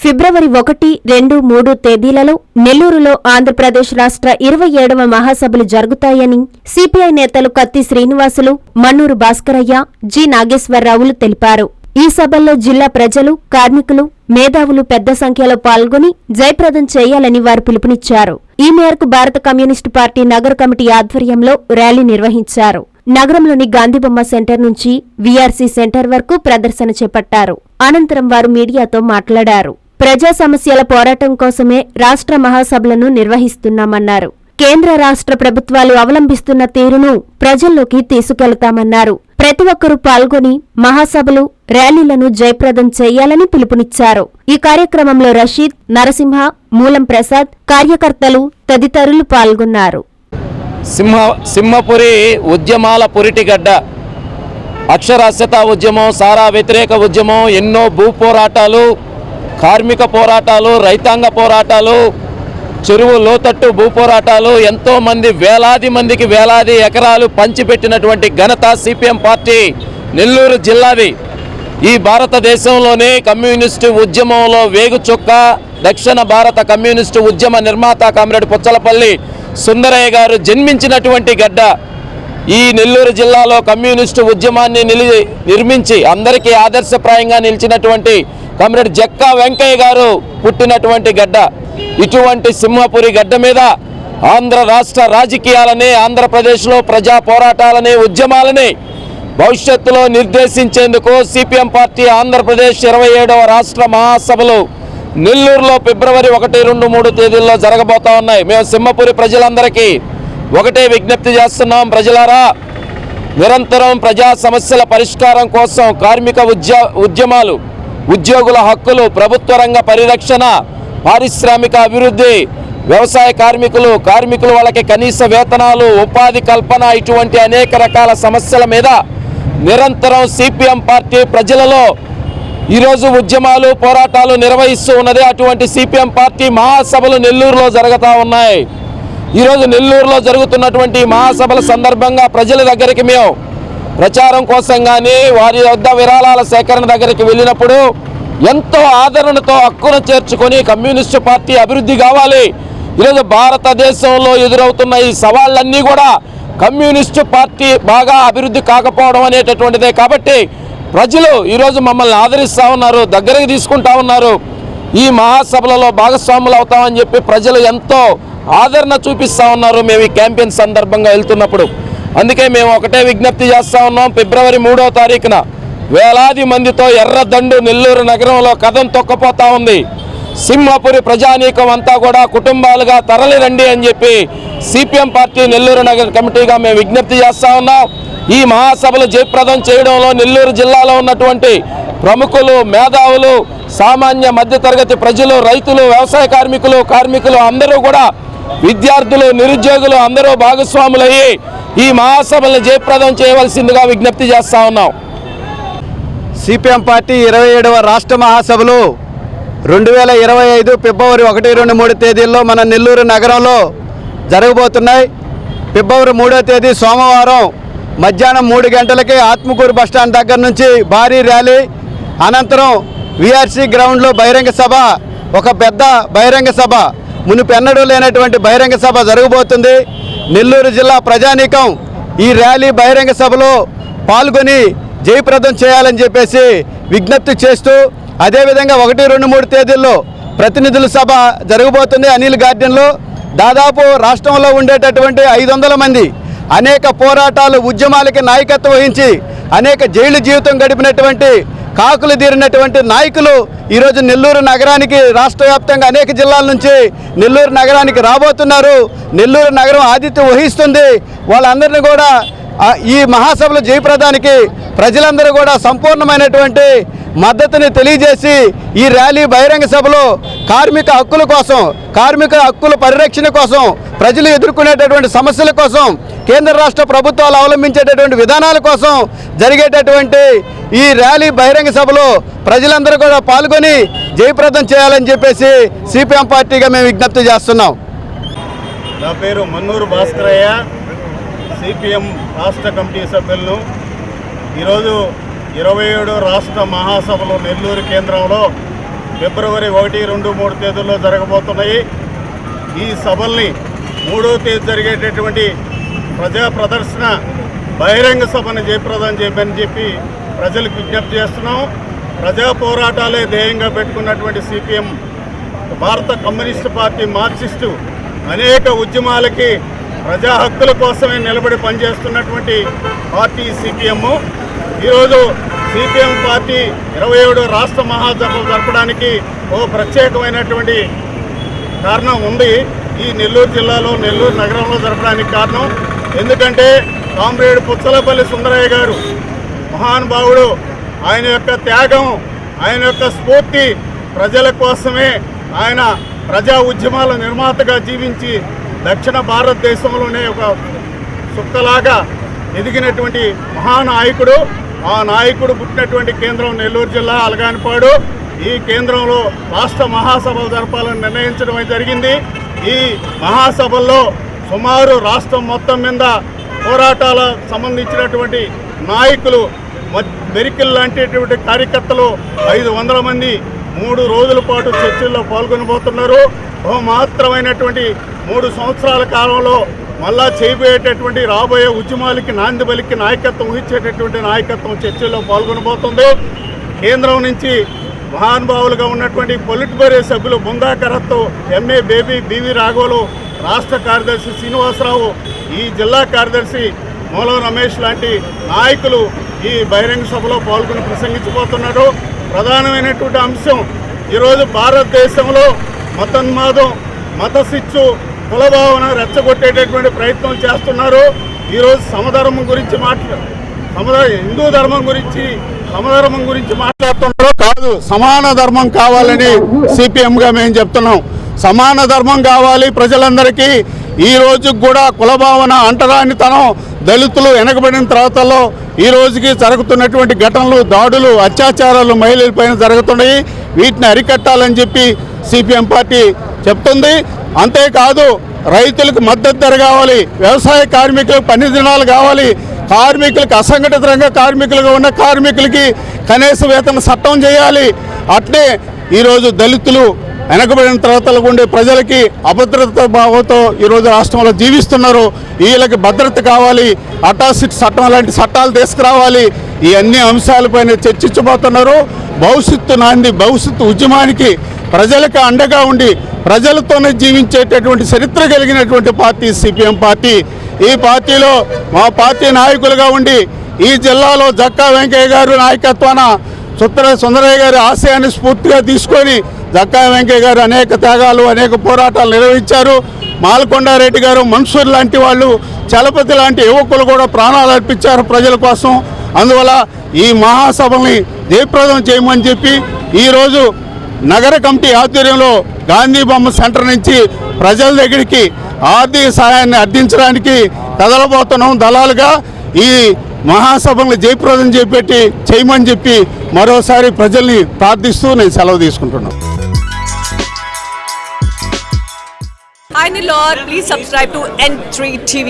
ఫిబ్రవరి 1, 2, 3 తేదీలలో నెల్లూరులో ఆంధ్రప్రదేశ్ రాష్ట్ర 27వ మహాసభలు జరుగుతాయని సిపిఐ నేతలు కత్తి శ్రీనివాసులు, మన్నూరు భాస్కరయ్య, జి నాగేశ్వరరావులు తెలిపారు. ఈ సభల్లో జిల్లా ప్రజలు, కార్మికులు, మేధావులు పెద్ద సంఖ్యలో పాల్గొని జయప్రదం చేయాలని వారు పిలుపునిచ్చారు. ఈ మేరకు భారత కమ్యూనిస్టు పార్టీ నగర కమిటీ ఆధ్వర్యంలో ర్యాలీ నిర్వహించారు. నగరంలోని గాంధీబొమ్మ సెంటర్ నుంచి వీఆర్సీ సెంటర్ వరకు ప్రదర్శన చేపట్టారు. అనంతరం వారు మీడియాతో మాట్లాడారు. ప్రజా సమస్యల పోరాటం కోసమే రాష్ట్ర మహాసభలను నిర్వహిస్తున్నామన్నారు. కేంద్ర రాష్ట్ర ప్రభుత్వాలు అవలంబిస్తున్న తీరును ప్రజల్లోకి తీసుకెళతామన్నారు. ప్రతి ఒక్కరూ పాల్గొని మహాసభలు, ర్యాలీలను జయప్రదం చేయాలని పిలుపునిచ్చారు. ఈ కార్యక్రమంలో రషీద్, నరసింహ, మూలం ప్రసాద్, కార్యకర్తలు తదితరులు పాల్గొన్నారు. సింహపురి ఉద్యమాల పురిటిగడ్డ, అక్షరాస్యత ఉద్యమం, సారా వ్యతిరేక ఉద్యమం, ఎన్నో భూ పోరాటాలు, కార్మిక పోరాటాలు, రైతాంగ పోరాటాలు, చెరువు లోతట్టు భూ పోరాటాలు, ఎంతోమంది వేలాది మందికి వేలాది ఎకరాలు పంచిపెట్టినటువంటి ఘనత సిపిఎం పార్టీ నెల్లూరు జిల్లాది. ఈ భారతదేశంలోనే కమ్యూనిస్టు ఉద్యమంలో వేగుచుక్క, దక్షిణ భారత కమ్యూనిస్టు ఉద్యమ నిర్మాత కామ్రేడ్ పుచ్చలపల్లి సుందరయ్య గారు జన్మించినటువంటి గడ్డ. ఈ నెల్లూరు జిల్లాలో కమ్యూనిస్టు ఉద్యమాన్ని నిర్మించి అందరికీ ఆదర్శప్రాయంగా నిలిచినటువంటి కామ్రేడ్ జక్కా వెంకయ్య గారు పుట్టినటువంటి గడ్డ. ఇటువంటి సింహపురి గడ్డ మీద ఆంధ్ర రాష్ట్ర రాజకీయాలని, ఆంధ్రప్రదేశ్లో ప్రజా పోరాటాలని, ఉద్యమాలని భవిష్యత్తులో నిర్దేశించేందుకు సిపిఎం పార్టీ ఆంధ్రప్రదేశ్ 27వ రాష్ట్ర మహాసభలు నెల్లూరులో ఫిబ్రవరి 1, 2, 3 తేదీల్లో జరగబోతా ఉన్నాయి. మేము సింహపురి ప్రజలందరికీ ఒకటే విజ్ఞప్తి చేస్తున్నాం. ప్రజలారా, నిరంతరం ప్రజా సమస్యల పరిష్కారం కోసం కార్మిక ఉద్యమాలు, ఉద్యోగుల హక్కులు, ప్రభుత్వ రంగ పరిరక్షణ, పారిశ్రామిక అభివృద్ధి, వ్యవసాయ కార్మికులు వాళ్ళకి కనీస వేతనాలు, ఉపాధి కల్పన, ఇటువంటి అనేక రకాల సమస్యల మీద నిరంతరం సిపిఎం పార్టీ ప్రజలలో ఈరోజు ఉద్యమాలు, పోరాటాలు నిర్వహిస్తూ ఉన్నది. అటువంటి సిపిఎం పార్టీ మహాసభలు నెల్లూరులో జరుగుతూ ఉన్నాయి. ఈరోజు నెల్లూరులో జరుగుతున్నటువంటి మహాసభల సందర్భంగా ప్రజల దగ్గరికి మేము ప్రచారం కోసం కానీ, వారి వద్ద విరాళాల సేకరణ దగ్గరికి వెళ్ళినప్పుడు ఎంతో ఆదరణతో హక్కును చేర్చుకొని కమ్యూనిస్టు పార్టీ అభివృద్ధి కావాలి. ఈరోజు భారతదేశంలో ఎదురవుతున్న ఈ సవాళ్ళన్నీ కూడా కమ్యూనిస్టు పార్టీ బాగా అభివృద్ధి కాకపోవడం అనేటటువంటిదే. కాబట్టి ప్రజలు ఈరోజు మమ్మల్ని ఆదరిస్తూ ఉన్నారు, దగ్గరికి తీసుకుంటా ఉన్నారు. ఈ మహాసభలలో భాగస్వాములు అవుతామని చెప్పి ప్రజలు ఎంతో ఆదరణ చూపిస్తూ ఉన్నారు మేము ఈ క్యాంపెయిన్ సందర్భంగా వెళ్తున్నప్పుడు. అందుకే మేము ఒకటే విజ్ఞప్తి చేస్తూ ఉన్నాం. ఫిబ్రవరి 3వ తారీఖున వేలాది మందితో ఎర్రదండు నెల్లూరు నగరంలో కదం తొక్కపోతా ఉంది. సింహపురి ప్రజానీకం అంతా కూడా కుటుంబాలుగా తరలి రండి అని చెప్పి సిపిఎం పార్టీ నెల్లూరు నగర కమిటీగా మేము విజ్ఞప్తి చేస్తూ ఉన్నాం. ఈ మహాసభలు జయప్రదం చేయడంలో నెల్లూరు జిల్లాలో ఉన్నటువంటి ప్రముఖులు, మేధావులు, సామాన్య మధ్యతరగతి ప్రజలు, రైతులు, వ్యవసాయ కార్మికులు అందరూ కూడా, విద్యార్థులు, నిరుద్యోగులు అందరూ భాగస్వాములయ్యి ఈ మహాసభలను జయప్రదం చేయవలసిందిగా విజ్ఞప్తి చేస్తూ ఉన్నాం. సిపిఎం పార్టీ 27వ రాష్ట్ర మహాసభలు 2025 ఫిబ్రవరి 1, 2, 3 తేదీల్లో మన నెల్లూరు నగరంలో జరగబోతున్నాయి. ఫిబ్రవరి 3వ తేదీ సోమవారం మధ్యాహ్నం 3 గంటలకి ఆత్మకూరు బస్టాండ్ దగ్గర నుంచి భారీ ర్యాలీ, అనంతరం వీఆర్సీ గ్రౌండ్లో బహిరంగ సభ, ఒక పెద్ద బహిరంగ సభ, మునుపెన్నడూ లేనటువంటి బహిరంగ సభ జరగబోతుంది. నెల్లూరు జిల్లా ప్రజానీకం ఈ ర్యాలీ బహిరంగ సభలో పాల్గొని జయప్రదం చేయాలని చెప్పేసి విజ్ఞప్తి చేస్తూ, అదేవిధంగా 1, 2, 3 తేదీల్లో ప్రతినిధుల సభ జరగబోతుంది అనిల్ గార్డెన్లో. దాదాపు రాష్ట్రంలో ఉండేటటువంటి 500 మంది అనేక పోరాటాలు, ఉద్యమాలకి నాయకత్వం వహించి అనేక జైలు జీవితం గడిపినటువంటి, కాకులు తీరినటువంటి నాయకులు ఈరోజు నెల్లూరు నగరానికి, రాష్ట్ర వ్యాప్తంగా అనేక జిల్లాల నుంచి నెల్లూరు నగరానికి రాబోతున్నారు. నెల్లూరు నగరం ఆతిథ్యం వహిస్తుంది. వాళ్ళందరినీ కూడా ఈ మహాసభలు జయప్రదానికి ప్రజలందరూ కూడా సంపూర్ణమైనటువంటి మద్దతుని తెలియజేసి ఈ ర్యాలీ బహిరంగ సభలో కార్మిక హక్కుల కోసం, కార్మిక హక్కుల పరిరక్షణ కోసం, ప్రజలు ఎదుర్కొనేటటువంటి సమస్యల కోసం, కేంద్ర రాష్ట్ర ప్రభుత్వాలు అవలంబించేటటువంటి విధానాల కోసం జరిగేటటువంటి ఈ ర్యాలీ బహిరంగ సభలో ప్రజలందరూ కూడా పాల్గొని జయప్రదం చేయాలని చెప్పేసి సిపిఎం పార్టీగా మేము విజ్ఞప్తి చేస్తున్నాం. నా పేరు మన్నూరు భాస్కరయ్య, సిపిఎం రాష్ట్ర కమిటీ సభ్యులను. ఈరోజు 27 రాష్ట్ర మహాసభలు నెల్లూరు కేంద్రంలో ఫిబ్రవరి 1, 2, 3 తేదీల్లో జరగబోతున్నాయి. ఈ సభల్ని 3వ తేదీ జరిగేటటువంటి ప్రజా ప్రదర్శన బహిరంగ సభను జయప్రదం చేయమని చెప్పి ప్రజలకు విజ్ఞప్తి చేస్తున్నాం. ప్రజా పోరాటాలే ధ్యేయంగా పెట్టుకున్నటువంటి సిపిఎం, భారత కమ్యూనిస్టు పార్టీ, మార్క్సిస్టు అనేక ఉద్యమాలకి ప్రజా హక్కుల కోసమే నిలబడి పనిచేస్తున్నటువంటి పార్టీ సిపిఎం. ఈరోజు సిపిఎం పార్టీ 27వ రాష్ట్ర మహాసభలు జరపడానికి ఓ ప్రత్యేకమైనటువంటి కారణం ఉంది. ఈ నెల్లూరు జిల్లాలో, నెల్లూరు నగరంలో జరపడానికి కారణం ఎందుకంటే కామ్రేడ్ పుచ్చలపల్లి సుందరయ్య గారు మహానుభావుడు. ఆయన యొక్క త్యాగం, ఆయన యొక్క స్ఫూర్తి ప్రజల కోసమే. ఆయన ప్రజా ఉద్యమాల నిర్మాతగా జీవించి దక్షిణ భారతదేశంలోనే ఒక సుక్కలాగా ఎదిగినటువంటి మహానాయకుడు. ఆ నాయకుడు పుట్టినటువంటి కేంద్రం నెల్లూరు జిల్లా అలగానిపాడు. ఈ కేంద్రంలో రాష్ట్ర మహాసభలు జరపాలని నిర్ణయించడం జరిగింది. ఈ మహాసభల్లో సుమారు రాష్ట్రం మొత్తం మీద పోరాటాల సంబంధించినటువంటి నాయకులు, మెరికల్ లాంటిటువంటి కార్యకర్తలు 500 మంది 3 రోజుల పాటు చర్చల్లో పాల్గొనబోతున్నారు. బహుమాత్రమైనటువంటి 3 సంవత్సరాల కాలంలో మళ్ళా చేయబోయేటటువంటి రాబోయే ఉద్యమాలకి నాంది పలికి నాయకత్వం వహించేటటువంటి నాయకత్వం చర్చల్లో పాల్గొనబోతుంది. కేంద్రం నుంచి మహానుభావులుగా ఉన్నటువంటి పొలిట్ బ్యూరో సభ్యులు బృందాకరత్తు, ఎంఏ బేబీ, బివి రాఘవులు, రాష్ట్ర కార్యదర్శి శ్రీనివాసరావు, ఈ జిల్లా కార్యదర్శి మూలం రమేష్ లాంటి నాయకులు ఈ బహిరంగ సభలో పాల్గొని ప్రసంగించబోతున్నారు. ప్రధానమైనటువంటి అంశం ఈరోజు భారతదేశంలో మతోన్మాదం, మత శిచ్చు, కులభావన రెచ్చగొట్టేటటువంటి ప్రయత్నం చేస్తున్నారు. ఈరోజు సమధర్మం గురించి హిందూ ధర్మం గురించి, సమధర్మం గురించి మాట్లాడుతున్నారు. కాదు, సమాన ధర్మం కావాలని సిపిఎంగా మేము చెప్తున్నాం. సమాన ధర్మం కావాలి ప్రజలందరికీ. ఈ రోజు కూడా కులభావన, అంటరానితనం, దళితులు వెనకబడిన తర్వాతలో ఈ రోజుకి జరుగుతున్నటువంటి ఘటనలు, దాడులు, అత్యాచారాలు మహిళలపైన జరుగుతున్నాయి. వీటిని అరికట్టాలని చెప్పి సిపిఎం పార్టీ చెప్తుంది. అంతేకాదు, రైతులకు మద్దతు ధర కావాలి, వ్యవసాయ కార్మికులకు 12 దినాలు కావాలి, కార్మికులకు, అసంఘటిత రంగ కార్మికులుగా ఉన్న కార్మికులకి కనీస వేతన చట్టం చేయాలి. అట్లే ఈరోజు దళితులు, వెనకబడిన తరగతులకు ఉండే ప్రజలకి అభద్రత భావంతో ఈరోజు రాష్ట్రంలో జీవిస్తున్నారు. వీళ్ళకి భద్రత కావాలి, అటాసిటీ చట్టం లాంటి చట్టాలు తీసుకురావాలి. ఈ అన్ని అంశాలపైన చర్చించబోతున్నారు. భవిష్యత్తు నాంది, భవిష్యత్తు ఉద్యమానికి ప్రజలకు అండగా ఉండి ప్రజలతోనే జీవించేటటువంటి చరిత్ర కలిగినటువంటి పార్టీ సిపిఎం పార్టీ. ఈ పార్టీలో మా పార్టీ నాయకులుగా ఉండి ఈ జిల్లాలో జక్కా వెంకయ్య గారు నాయకత్వాన సుందరయ్య గారి ఆశయాన్ని స్ఫూర్తిగా తీసుకొని జక్కా వెంకయ్య గారు అనేక త్యాగాలు, అనేక పోరాటాలు నిర్వహించారు. మాల్కొండారెడ్డి గారు, మన్సూర్ లాంటి వాళ్ళు, చలపతి లాంటి యువకులు కూడా ప్రాణాలు అర్పించారు ప్రజల కోసం. అందువల్ల ఈ మహాసభల్ని జయప్రదం చేయమని చెప్పి ఈరోజు నగర కమిటీ ఆధ్వర్యంలో గాంధీ బొమ్మ సెంటర్ నుంచి ప్రజల దగ్గరికి ఆర్థిక సహాయాన్ని అర్థించడానికి కదలబోతున్నాం. దళాలుగా ఈ మహాసభలను జయప్రదం చేయమని చెప్పి మరోసారి ప్రజల్ని ప్రార్థిస్తూ నేను సెలవు తీసుకుంటున్నాను. Hi Nellore, please subscribe to N3 TV.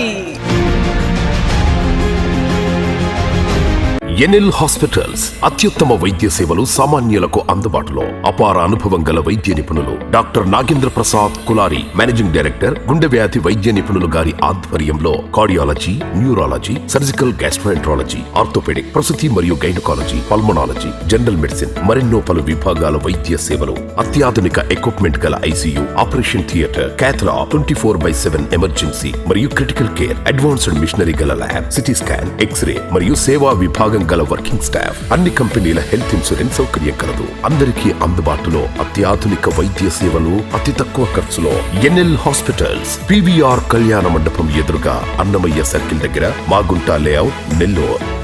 NL hospitals అత్యుత్తమ వైద్య సేవలు సామాన్యులకు అందుబాటులో. అపార అనుభవం గల వైద్య నిపుణులు doctor Nagendra Prasad Kulari, managing director, గుండె వ్యాధి వైద్య నిపుణులు గారి ఆధ్వర్యంలో cardiology, neurology, surgical gastroenterology, orthopaedic, ప్రసూతి మరియు గైనకాలజీ, పల్మనాలజీ, జనరల్ మెడిసిన్, మరెన్నో పలు విభాగాల వైద్య సేవలు. అత్యాధునిక ఎక్విప్మెంట్ గల ఐసీయూ, ఆపరేషన్ థియేటర్, క్యాథ్లా, 24/7 ఎమర్జెన్సీ మరియు క్రిటికల్ కేర్, అడ్వాన్స్డ్ మిషనరీ గల ల్యాబ్, సిటీ స్కాన్, ఎక్స్రే మరియు సేవా విభాగం గల వర్కింగ్ స్టాఫ్. అన్ని కంపెనీల హెల్త్ ఇన్సూరెన్స్ సౌకర్యం కలదు. అందరికీ అందుబాటులో అత్యాధునిక వైద్య సేవలు అతి తక్కువ ఖర్చులో. ఎన్ఎల్ హాస్పిటల్స్, పివిఆర్ కళ్యాణ మండపం ఎదురుగా, అన్నమయ్య సర్కిల్ దగ్గర, మాగుంట లేఅవుట్, నెల్లూరు.